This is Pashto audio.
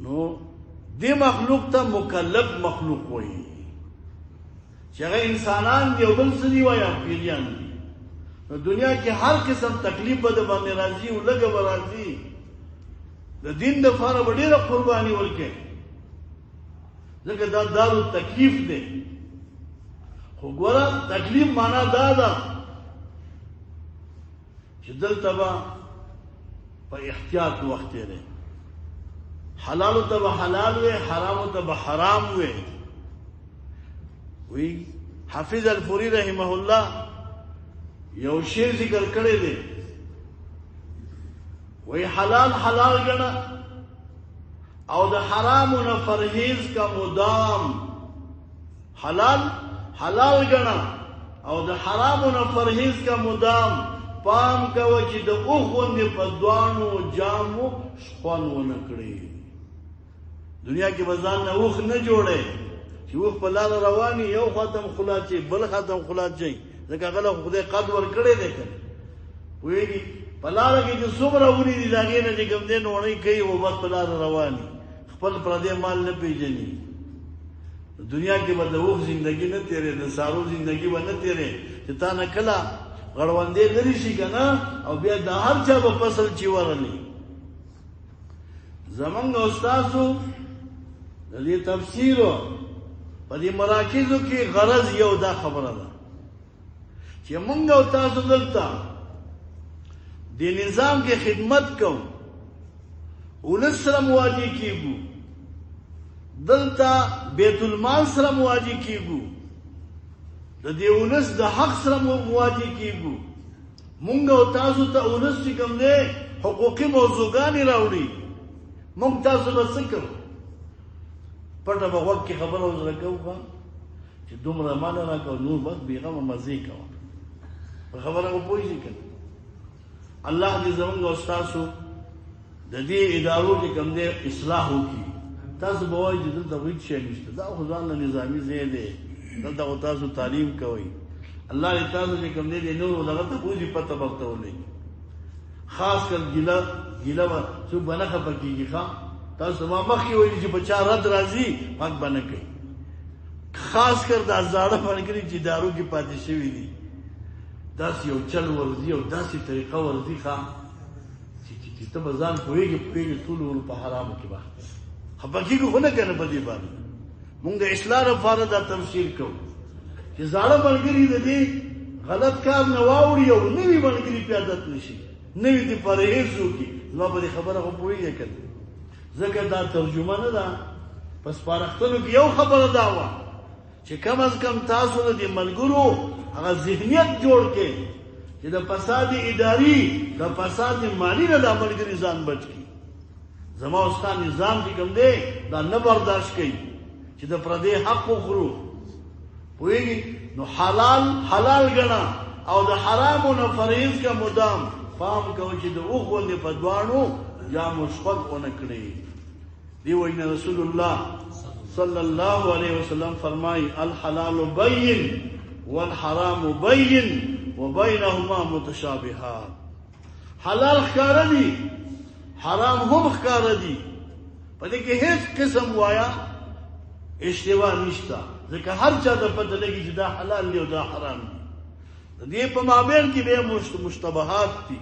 نو دی مخلوق ته مکلف مخلوق وایي چې هغه انسانان دی او بل څه دی وایي پیریان دي. نو دنیا کې هر قسم تکلیف به د باندې راځي او لږه به راځي. د دین دپاره به ډېره قرباني ورکړي ځکه دا دارو تکلیف دی. خو ګوره تکلیف معنا دا ده چې دلته به په احتیاط وخت دی. حلالو ته به حلال وي، حرامو ته به حرام وي. وی حافظ الفوری رحمه الله یو شعر ذکر کړی دی، وی حلال حلال ګڼه او د حرامو نه پرهیز کا مدام. حلال حلال ګڼه او د حرامو نه پرهیز کا مدام. پام کوه چې د اوښ غوندې په دواړو جامو شخوند ونه کړي. دنیا کې به ځان نه اوښ نه جوړی چې اوښ په لاره رواني یو خواته خلاچي بل خواته خلاچي ځکه هغه له خدای قد ورکړی دی که پوهېږي. په لاره کې چې څومره ونې دي د هغې نه چې کوم دی نوڼۍ کوي او بس په لاره رواني خپل پردی مال نه پېژني. دنیا کې به د اوښ زندګي نه تېرې، د سارو زندګي به نه تېرې چې تا نه کله غړوندې لرې شي که نه او بیا د هر چا به فصل چې ورلي. زمونږ استاسو د دې تفسیرو په دې مراکزو کې غرض یو دا خبره ده چې مونږ او تاسو دلته د نظام کې خدمت کوو، ولس سره مواجه کیږو، دلته بیت المال سره مواجه کیږو، د دې ولس د حق سره مواجه کیږو. مونږ او تاسو ته ولس چې کوم دی حقوقي موضوعګانې راوړي، مونږ تاسو به څه کوو؟ پټه به غوږ کې خبره وزره کوو چې دومره ماله راکوه نور بس بېغمه مزې کوه. په خبره به پوه شي که نه. الله دې زمونږ او ستاسو د دې ادارو چې کوم دی اصلاح وکړي. تاسو به وایي چې دلته هېڅ شی نشته، دا خو ځان له نظامي ځای دی، دلته خو تاسو تعلیم کوئ. الله دې تاسو چې کوم دی د نورو دغه ته بوځي پته به ورته ولګي. خاص کر ګیله به څوک به نه خفه کېږي. ښه تاسو ما مخکې ویلي چې په چا رد راځي غږ به نه کوي. خاص کر دا زاړه ملګري چې ادارو کې پاتې شوي دي داسې یو چل ورځي او داسې طریقه ورځي ښه چې ته به ځان پوهېږي ټول ور په حرامو کې به خفه کېږو خو نه که نه په دې باندې. مونږ د اصلاح لپاره دا تفسیر کوو چې زاړه ملګري د دې غلط کار نه واوړي او نوي ملګري پې عادت نه شي، نوي دې پرهیز وکړي. زما په دې خبره خو پوهېږې که نه، ځکه دا ترجمه نه ده. په سپارښتنو کې یو خبره دا وه چې کم از کم تاسو د دې ملګرو هغه ذهنیت جوړ کړئ چې د فساد اداري د فساد مالي نه دا ملګري ځان بچ کړي. زما او ستا نظام چې کوم دی دا نه برداشت کوي چې د پردی حق وخورو. پوهېږي؟ نو حلال حلال ګڼه او د حرامو نه پرهیز کا مدام. پام کوه چې د اوښ غوندې په دواړو جامو شپږ ونه کړي. دی وجنه رسول الله صلی الله علیه وسلم فرمایي الحلال بین والحرام بین وبینهما متشابهات. حلال ښکاره دي، حرام هم ښکاره دي. په دې کې هیڅ قسم وایا اشتباه نشته، ځکه هر چا ته پته لګي چې دا حلال دی او دا حرام دی. د دې په مابین کې بیا مشتبهات دي.